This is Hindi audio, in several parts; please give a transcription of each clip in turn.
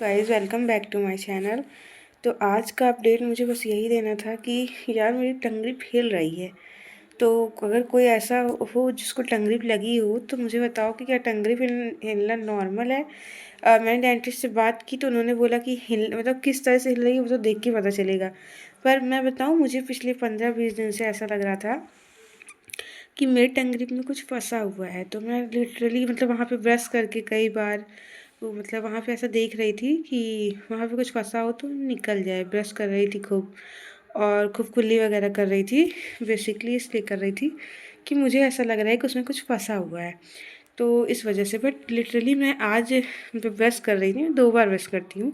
Guys, welcome back to my channel. तो आज का अपडेट मुझे बस यही देना था कि यार मेरी टंगरी हिल रही है। तो अगर कोई ऐसा हो जिसको टंगरी लगी हो तो मुझे बताओ कि क्या टंगरी हिलना नॉर्मल है। मैंने डेंटिस्ट से बात की तो उन्होंने बोला कि हिल मतलब किस तरह से हिल रही है वो तो देख के पता चलेगा। पर मैं बताऊँ, मुझे पिछले 15-20 दिन से ऐसा लग रहा था कि मेरी टंगरी में कुछ फंसा हुआ है। तो मैं लिटरली वहाँ पे ब्रश करके कई बार तो वहाँ पे ऐसा देख रही थी कि वहाँ पे कुछ फंसा हो तो निकल जाए। ब्रश कर रही थी खूब और खूब कुल्ली वगैरह कर रही थी। बेसिकली इसलिए कर रही थी कि मुझे ऐसा लग रहा है कि उसमें कुछ फंसा हुआ है, तो इस वजह से। बट लिटरली मैं आज ब्रश कर रही थी, 2 बार ब्रश करती हूँ।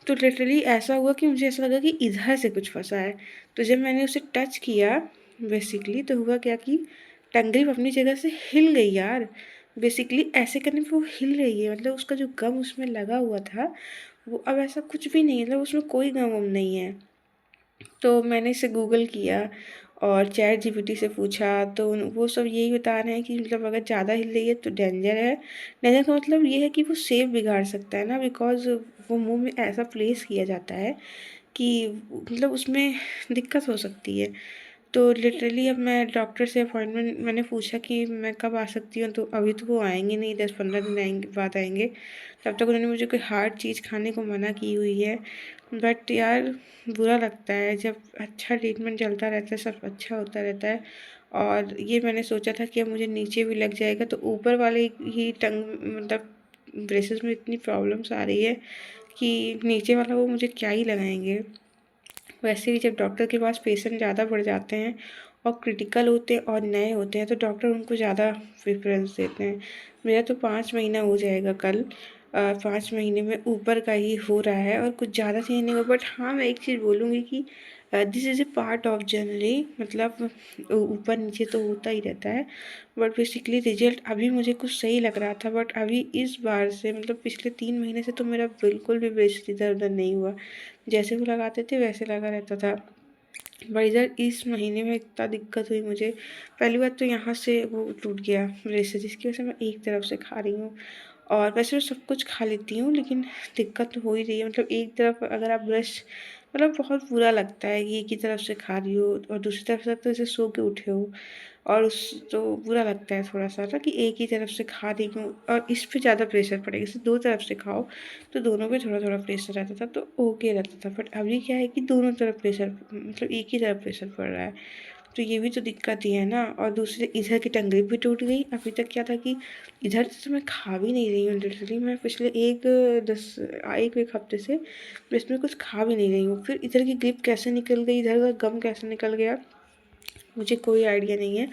तो लिटरली ऐसा हुआ कि मुझे ऐसा लगा कि इधर से कुछ फंसा है। तो जब मैंने उसे टच किया बेसिकली, तो हुआ क्या कि टंगरी अपनी जगह से हिल गई यार। बेसिकली ऐसे करने पे वो हिल रही है, मतलब उसका जो गम उसमें लगा हुआ था वो अब ऐसा कुछ भी नहीं है, मतलब उसमें कोई गम वम नहीं है। तो मैंने इसे गूगल किया और चैट जीपीटी से पूछा, तो वो सब यही बता रहे हैं कि अगर ज़्यादा हिल रही है तो डेंजर है। डेंजर का मतलब ये है कि वो शेप बिगाड़ सकता है ना, बिकॉज वो मुंह में ऐसा प्लेस किया जाता है कि उसमें दिक्कत हो सकती है। तो लिटरली अब मैं डॉक्टर से अपॉइंटमेंट मैंने पूछा कि मैं कब आ सकती हूँ, तो अभी तो वो आएंगे नहीं, 10-15 दिन आएंगे बाद आएंगे। तब तक उन्होंने मुझे कोई हार्ड चीज़ खाने को मना की हुई है। बट यार बुरा लगता है जब अच्छा ट्रीटमेंट चलता रहता है, सब अच्छा होता रहता है, और ये मैंने सोचा था कि अब मुझे नीचे भी लग जाएगा तो ऊपर वाले ही टंग ब्रेसेस में इतनी प्रॉब्लम्स आ रही है कि नीचे वाला वो मुझे क्या ही लगाएंगे। वैसे भी जब डॉक्टर के पास पेशेंट ज़्यादा बढ़ जाते हैं और क्रिटिकल होते हैं और नए होते हैं तो डॉक्टर उनको ज़्यादा प्रेफरेंस देते हैं। मेरा तो 5 महीना हो जाएगा कल। 5 महीने में ऊपर का ही हो रहा है और कुछ ज़्यादा चेंज नहीं हुआ। बट हाँ, मैं एक चीज़ बोलूँगी कि this is a part of journey, ऊपर नीचे तो होता ही रहता है। बट बेसिकली रिजल्ट अभी मुझे कुछ सही लग रहा था, बट अभी इस बार से पिछले 3 महीने से तो मेरा बिल्कुल भी ब्रेस्ट इधर उधर नहीं हुआ। जैसे वो लगाते थे वैसे लगा रहता था। पर इधर इस महीने में इतना दिक्कत हुई मुझे। पहली बात तो यहाँ से वो टूट गया ब्रेस, जिसकी वजह से मैं एक तरफ से खा रही हूँ। और वैसे मैं सब कुछ खा लेती हूँ लेकिन दिक्कत तो हो ही रही है। एक तरफ अगर आप ब्रश बहुत बुरा लगता है कि एक ही तरफ से खा रही हो और दूसरी तरफ से तो जैसे सो के उठे हो, और उस तो बुरा लगता है थोड़ा सा ना कि एक ही तरफ से खा रही हूँ और इस पे ज़्यादा प्रेशर पड़ेगा। जैसे 2 तरफ से खाओ तो दोनों पे थोड़ा थोड़ा प्रेशर रहता था तो ओके रहता था। बट अभी क्या है कि दोनों तरफ प्रेशर एक ही तरफ प्रेशर पड़ रहा है, तो ये भी तो दिक्कत ही है ना। और दूसरे इधर की टंगरी भी टूट गई। अभी तक क्या था कि इधर से मैं खा भी नहीं रही हूँ। लिटरली मैं पिछले एक हफ्ते से मैं इसमें कुछ खा भी नहीं रही हूँ। फिर इधर की ग्रिप कैसे निकल गई, इधर का गम कैसे निकल गया, मुझे कोई आइडिया नहीं है।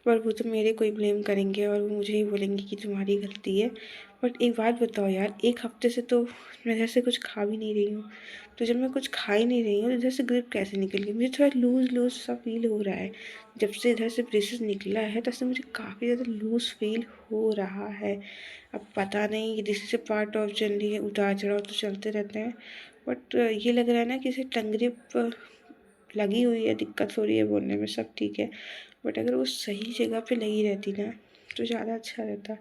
पर वो तो मेरे को ही ब्लेम करेंगे और वो मुझे ही बोलेंगे कि तुम्हारी गलती है। बट एक बात बताओ यार, एक हफ्ते से तो मैं इधर से कुछ खा भी नहीं रही हूँ। तो जब मैं कुछ खा ही नहीं रही हूँ तो इधर से ग्रिप कैसे निकल गई? मुझे थोड़ा लूज़ लूज़ सा फील हो रहा है। जब से इधर से ब्रेसेस निकला है तब से मुझे काफ़ी ज़्यादा लूज़ फील हो रहा है। अब पता नहीं, this is a part of journey है, उतार चढ़ाव तो चलते रहते हैं। बट ये लग रहा है ना कि इसे टंगरिप लगी हुई है, दिक्कत हो रही है बोलने में, सब ठीक है। बट अगर वो सही जगह पे लगी रहती ना तो ज़्यादा अच्छा रहता।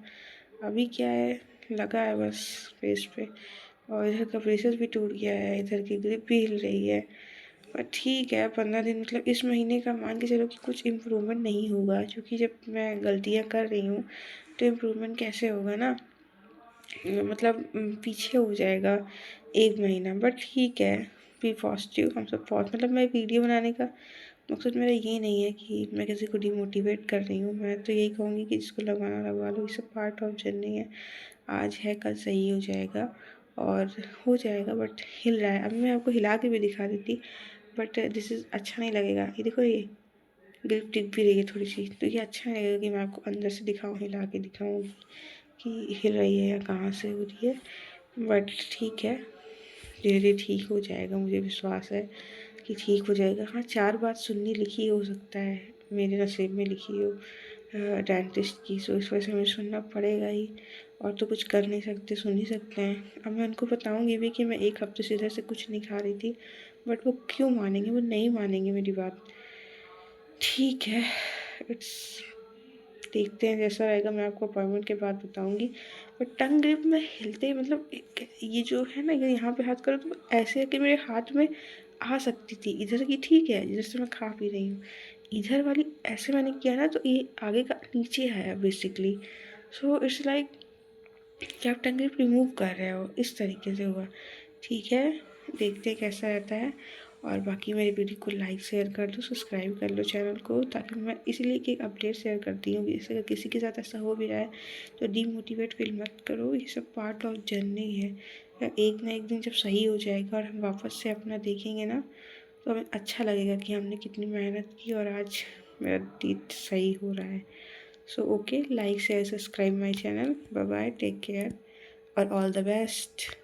अभी क्या है, लगा है बस फेस पे, और इधर का ब्रेसेस भी टूट गया है, इधर की ग्रिप भी हिल रही है। पर ठीक है, 15 दिन इस महीने का मान के चलो कि कुछ इम्प्रूवमेंट नहीं होगा, क्योंकि जब मैं गलतियाँ कर रही हूँ तो इम्प्रूवमेंट कैसे होगा ना। पीछे हो जाएगा 1 महीना। बट ठीक है, बी पॉजिटिव, हम सब मैं वीडियो बनाने का मकसद मेरा ये नहीं है कि मैं किसी को डिमोटिवेट कर रही हूँ। मैं तो यही कहूँगी कि जिसको लगवाना लगवा लो, ये सब पार्ट ऑफ जर्नी है। आज है कल सही हो जाएगा और हो जाएगा। बट हिल रहा है, अभी मैं आपको हिला के भी दिखा देती, बट दिस इज़ अच्छा नहीं लगेगा। ये देखो, ये ग्रिप टिक भी रही है थोड़ी सी, तो ये अच्छा नहीं लगेगा कि मैं आपको अंदर से दिखाऊँ, हिला के दिखाऊँ कि हिल रही है या कहाँ से हो रही है। बट ठीक है, धीरे धीरे ठीक हो जाएगा, मुझे विश्वास है कि ठीक हो जाएगा। हाँ, 4 बात सुननी लिखी हो सकता है, मेरे नसीब में लिखी हो डेंटिस्ट की, सो इस वजह से हमें सुनना पड़ेगा ही। और तो कुछ कर नहीं सकते, सुन ही सकते हैं। अब मैं उनको बताऊँगी भी कि मैं एक हफ्ते से इधर से कुछ नहीं खा रही थी, बट वो क्यों मानेंगे? वो नहीं मानेंगे मेरी बात। ठीक है, इट्स देखते हैं जैसा रहेगा, मैं आपको अपॉइंटमेंट के बाद बताऊंगी। और टंग ग्रिप में हिलते मतलब ये जो है ना, ये यहाँ पे हाथ करो तो ऐसे है कि मेरे हाथ में आ सकती थी इधर की, ठीक है जिधर से मैं खा पी रही हूँ, इधर वाली ऐसे मैंने किया ना तो ये आगे का नीचे आया बेसिकली। सो इट्स लाइक कि आप टंग ग्रिप रिमूव कर रहे हो, इस तरीके से हुआ। ठीक है, देखते हैं कैसा रहता है। और बाकी मेरी वीडियो को लाइक शेयर कर दो, सब्सक्राइब कर लो चैनल को, ताकि मैं इसीलिए कि अपडेट शेयर करती हूँ। जैसे अगर किसी के साथ ऐसा हो भी जाए तो डीमोटिवेट फील मत करो, ये सब पार्ट ऑफ जर्नी है। एक ना एक दिन जब सही हो जाएगा और हम वापस से अपना देखेंगे ना, तो हमें अच्छा लगेगा कि हमने कितनी मेहनत की और आज मेरा टीथ सही हो रहा है। So okay, like share subscribe my channel. Bye bye, take care और ऑल द बेस्ट।